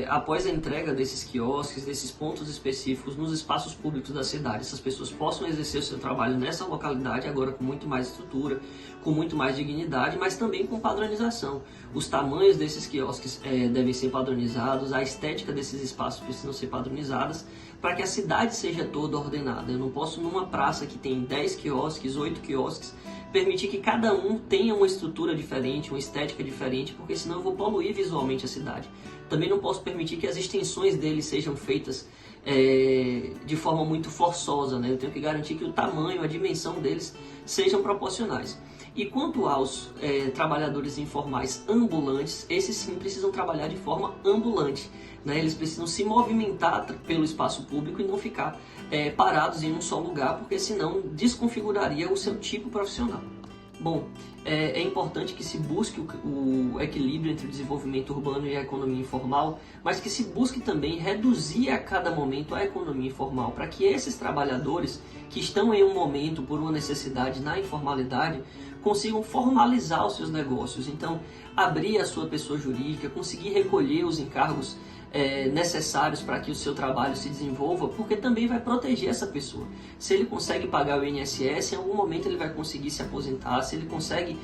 após a entrega desses quiosques, desses pontos específicos nos espaços públicos da cidade, essas pessoas possam exercer o seu trabalho nessa localidade, agora com muito mais estrutura, com muito mais dignidade, mas também com padronização. Os tamanhos desses quiosques devem ser padronizados, a estética desses espaços precisam ser padronizadas, para que a cidade seja toda ordenada. Eu não posso, numa praça que tem 10 quiosques, 8 quiosques, permitir que cada um tenha uma estrutura diferente, uma estética diferente, porque senão eu vou poluir visualmente a cidade. Também não posso permitir que as extensões deles sejam feitas de forma muito forçosa, né? Eu tenho que garantir que o tamanho, a dimensão deles sejam proporcionais. E quanto aos trabalhadores informais ambulantes, esses sim precisam trabalhar de forma ambulante, né? Eles precisam se movimentar pelo espaço público e não ficar parados em um só lugar, porque senão desconfiguraria o seu tipo profissional. Bom, é importante que se busque o equilíbrio entre o desenvolvimento urbano e a economia informal, mas que se busque também reduzir a cada momento a economia informal, para que esses trabalhadores que estão em um momento por uma necessidade na informalidade consigam formalizar os seus negócios. Então, abrir a sua pessoa jurídica, conseguir recolher os encargos necessários para que o seu trabalho se desenvolva, porque também vai proteger essa pessoa. Se ele consegue pagar o INSS, em algum momento ele vai conseguir se aposentar. Se ele consegue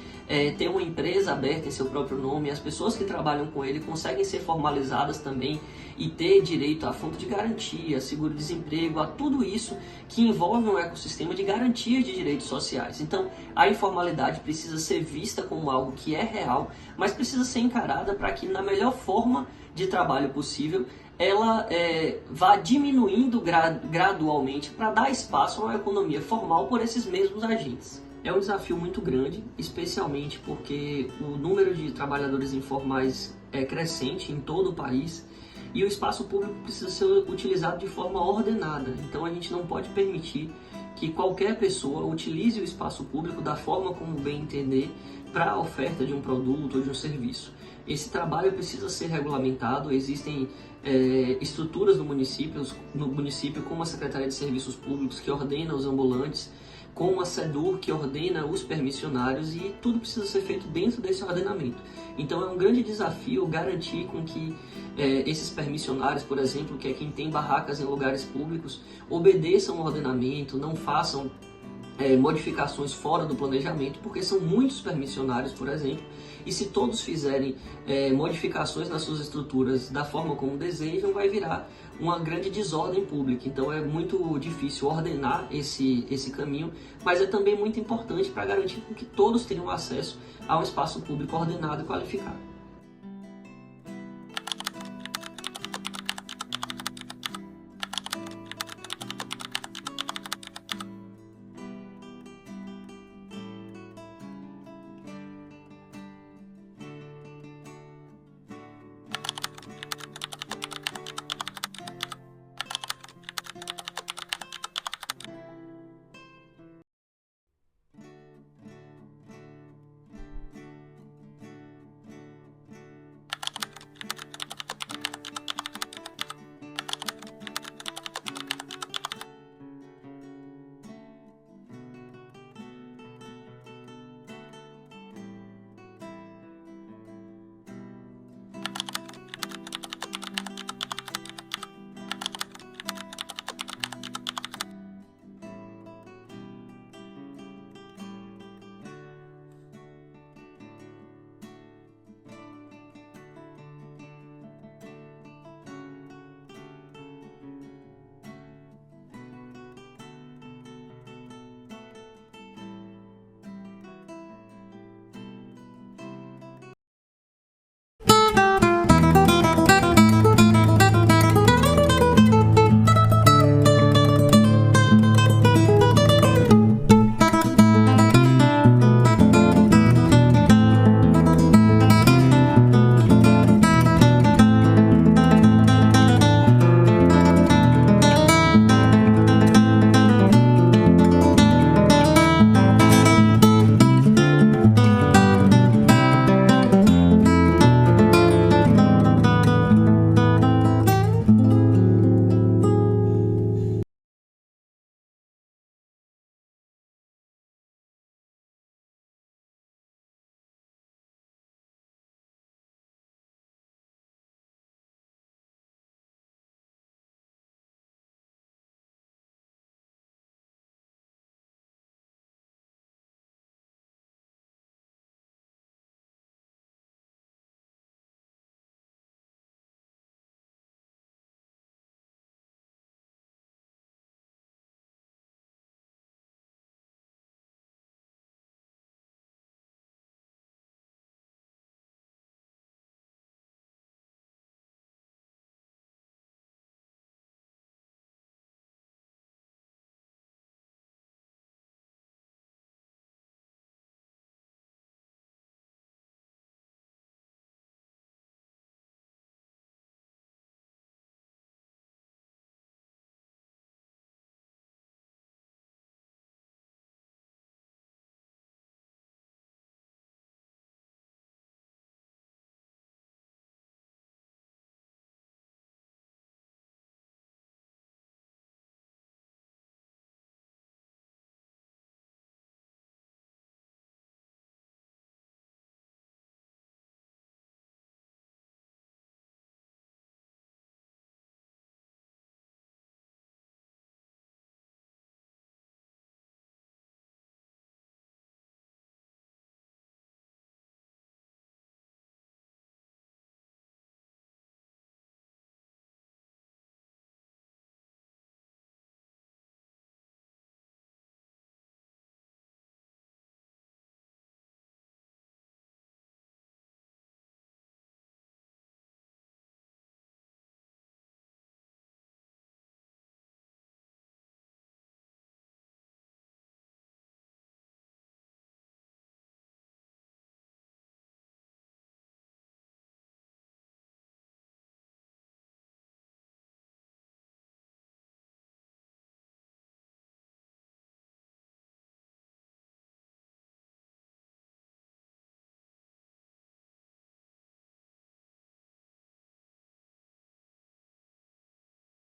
ter uma empresa aberta em seu próprio nome, as pessoas que trabalham com ele conseguem ser formalizadas também e ter direito a fundo de garantia, seguro-desemprego, a tudo isso que envolve um ecossistema de garantia de direitos sociais. Então, a informalidade precisa ser vista como algo que é real, mas precisa ser encarada para que, na melhor forma de trabalho possível, ela vá diminuindo gradualmente para dar espaço a uma economia formal por esses mesmos agentes. É um desafio muito grande, especialmente porque o número de trabalhadores informais é crescente em todo o país e o espaço público precisa ser utilizado de forma ordenada. Então a gente não pode permitir que qualquer pessoa utilize o espaço público da forma como bem entender para a oferta de um produto ou de um serviço. Esse trabalho precisa ser regulamentado. Existem estruturas no município, como a Secretaria de Serviços Públicos, que ordena os ambulantes, como a SEDUR, que ordena os permissionários, e tudo precisa ser feito dentro desse ordenamento. Então é um grande desafio garantir com que esses permissionários, por exemplo, que é quem tem barracas em lugares públicos, obedeçam ao ordenamento, não façam modificações fora do planejamento, porque são muitos permissionários, por exemplo, e se todos fizerem modificações nas suas estruturas da forma como desejam, vai virar uma grande desordem pública. Então é muito difícil ordenar esse caminho, mas é também muito importante para garantir que todos tenham acesso a um espaço público ordenado e qualificado.